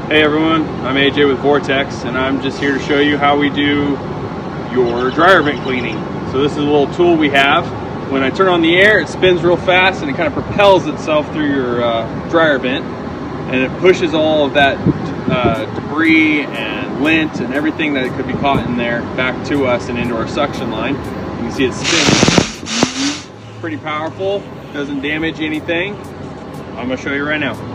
Hey everyone, I'm AJ with Vortex, and I'm just here to show you how we do your dryer vent cleaning. So this is a little tool we have. When I turn on the air, it spins real fast and it kind of propels itself through your dryer vent, and it pushes all of that debris and lint and everything that could be caught in there back to us and into our suction line. You can see it spins. Pretty powerful, doesn't damage anything. I'm going to show you right now.